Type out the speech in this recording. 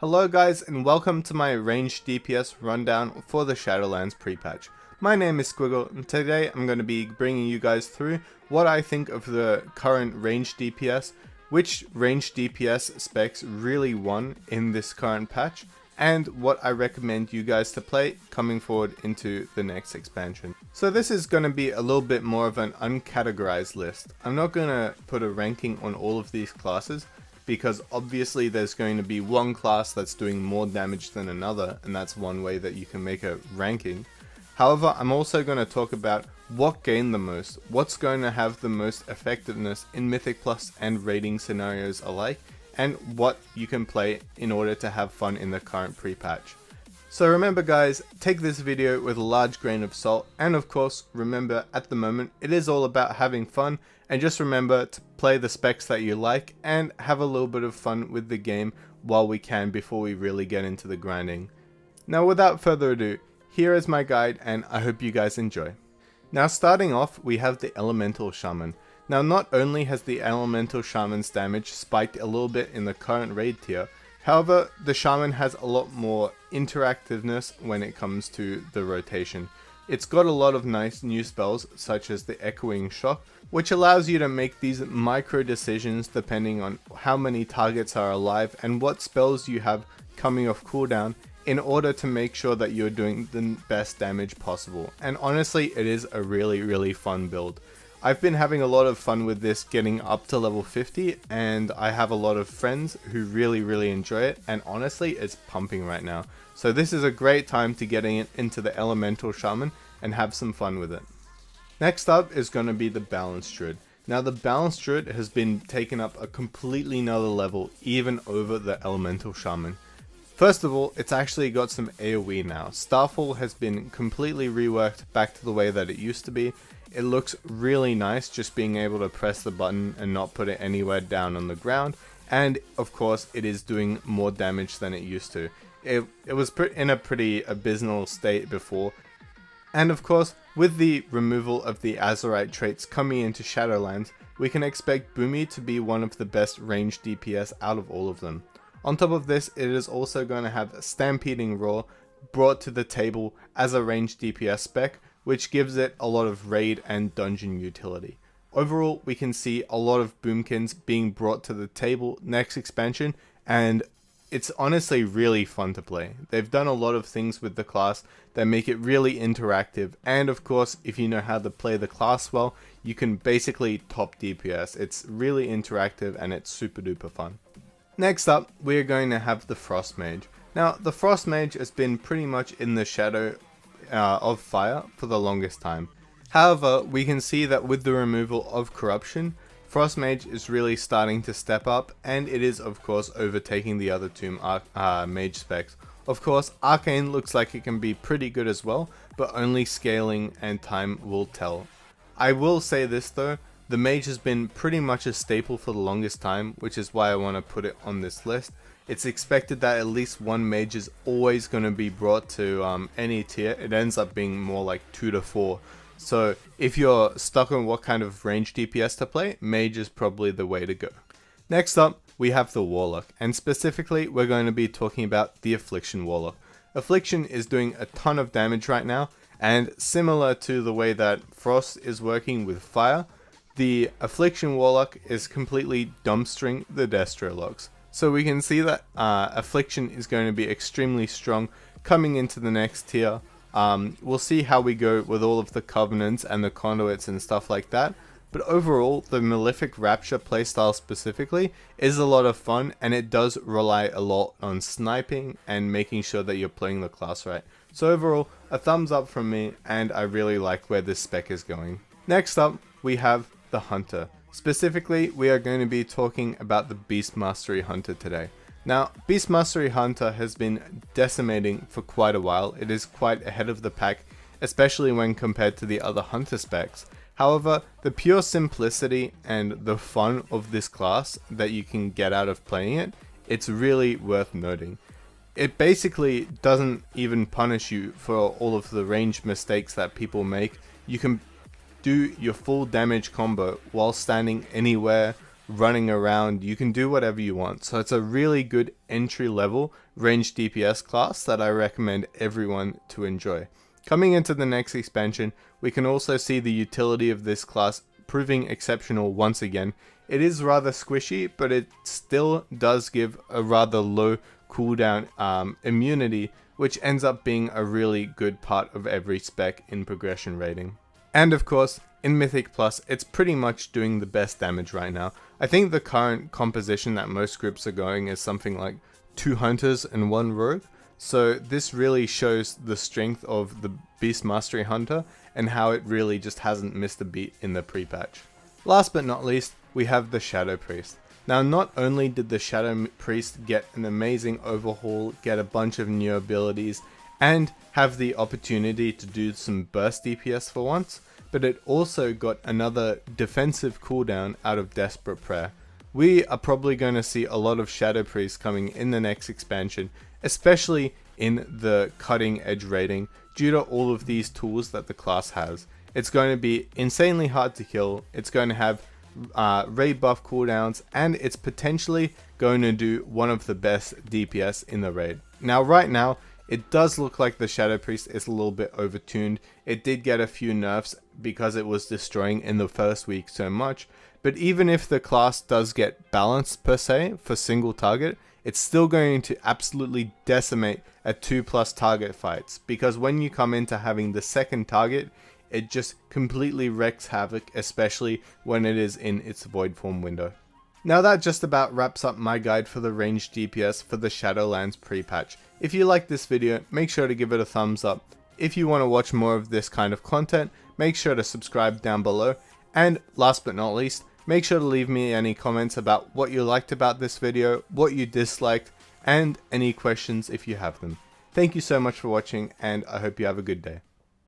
Hello guys and welcome to my ranged DPS rundown for the Shadowlands pre-patch. My name is Squiggle and today I'm going to be bringing you guys through what I think of the current ranged DPS, which ranged DPS specs really won in this current patch, and what I recommend you guys to play coming forward into the next expansion. So this is going to be a little bit more of an uncategorized list. I'm not going to put a ranking on all of these classes, because obviously there's going to be one class that's doing more damage than another, and that's one way that you can make a ranking. However, I'm also going to talk about what gained the most, what's going to have the most effectiveness in Mythic Plus and raiding scenarios alike, and what you can play in order to have fun in the current pre-patch. So remember guys, take this video with a large grain of salt, and of course remember at the moment it is all about having fun, and just remember to play the specs that you like and have a little bit of fun with the game while we can before we really get into the grinding. Now without further ado, here is my guide and I hope you guys enjoy. Now starting off, we have the Elemental Shaman. Now not only has the Elemental Shaman's damage spiked a little bit in the current raid tier, however, the Shaman has a lot more interactiveness when it comes to the rotation. It's got a lot of nice new spells such as the Echoing Shock, which allows you to make these micro decisions depending on how many targets are alive and what spells you have coming off cooldown in order to make sure that you're doing the best damage possible. And honestly, it is a really fun build. I've been having a lot of fun with this getting up to level 50, and I have a lot of friends who really enjoy it, and honestly it's pumping right now. So this is a great time to get into the Elemental Shaman and have some fun with it. Next up is going to be the Balanced Druid. Now the Balanced Druid has been taken up a completely another level even over the Elemental Shaman. First of all, it's actually got some AoE now. Starfall has been completely reworked back to the way that it used to be. It looks really nice just being able to press the button and not put it anywhere down on the ground, and of course it is doing more damage than it used to. It was in a pretty abysmal state before, and of course with the removal of the Azerite traits coming into Shadowlands, we can expect Boomy to be one of the best ranged DPS out of all of them. On top of this, it is also going to have Stampeding Roar brought to the table as a ranged DPS spec, which gives it a lot of raid and dungeon utility. Overall, we can see a lot of Boomkins being brought to the table next expansion, and it's honestly really fun to play. They've done a lot of things with the class that make it really interactive, and of course, if you know how to play the class well, you can basically top DPS. It's really interactive and it's super duper fun. Next up, we are going to have the Frost Mage. Now, the Frost Mage has been pretty much in the shadow of fire for the longest time. However, we can see that with the removal of corruption, Frost Mage is really starting to step up, and it is of course overtaking the other two mage specs. Of course, Arcane looks like it can be pretty good as well, but only scaling and time will tell. I will say this though, the mage has been pretty much a staple for the longest time, which is why I want to put it on this list. It's expected that at least one mage is always going to be brought to any tier. It ends up being more like 2 to 4. So if you're stuck on what kind of range DPS to play, mage is probably the way to go. Next up, we have the Warlock, and specifically we're going to be talking about the Affliction Warlock. Affliction is doing a ton of damage right now, and similar to the way that Frost is working with fire, the Affliction Warlock is completely dumpstering the Destrologs. So we can see that Affliction is going to be extremely strong coming into the next tier. We'll see how we go with all of the Covenants and the Conduits and stuff like that. But overall, the Malefic Rapture playstyle specifically is a lot of fun, and it does rely a lot on sniping and making sure that you're playing the class right. So overall, a thumbs up from me, and I really like where this spec is going. Next up, we have the Hunter. Specifically, we are going to be talking about the Beast Mastery Hunter today. Now, Beast Mastery Hunter has been decimating for quite a while. It is quite ahead of the pack, especially when compared to the other Hunter specs. However, the pure simplicity and the fun of this class that you can get out of playing it, it's really worth noting. It basically doesn't even punish you for all of the range mistakes that people make. You can do your full damage combo while standing anywhere running around, you can do whatever you want. So it's a really good entry level ranged DPS class that I recommend everyone to enjoy. Coming into the next expansion, we can also see the utility of this class proving exceptional once again. It is rather squishy, but it still does give a rather low cooldown immunity, which ends up being a really good part of every spec in progression rating. And of course, in Mythic Plus, it's pretty much doing the best damage right now. I think the current composition that most groups are going is something like 2 Hunters and 1 Rogue. So this really shows the strength of the Beast Mastery Hunter and how it really just hasn't missed a beat in the pre-patch. Last but not least, we have the Shadow Priest. Now, not only did the Shadow Priest get an amazing overhaul, get a bunch of new abilities, and have the opportunity to do some burst DPS for once, but it also got another defensive cooldown out of Desperate Prayer. We are probably going to see a lot of Shadow Priests coming in the next expansion, especially in the cutting edge rating, due to all of these tools that the class has. It's going to be insanely hard to kill, it's going to have raid buff cooldowns, and it's potentially going to do one of the best DPS in the raid. Now, right now, it does look like the Shadow Priest is a little bit overtuned. It did get a few nerfs because it was destroying in the first week so much, but even if the class does get balanced per se for single target, it's still going to absolutely decimate at 2+ target fights, because when you come into having the second target, it just completely wreaks havoc, especially when it is in its void form window. Now that just about wraps up my guide for the ranged DPS for the Shadowlands pre-patch. If you like this video, make sure to give it a thumbs up. If you want to watch more of this kind of content, make sure to subscribe down below. And last but not least, make sure to leave me any comments about what you liked about this video, what you disliked, and any questions if you have them. Thank you so much for watching, and I hope you have a good day.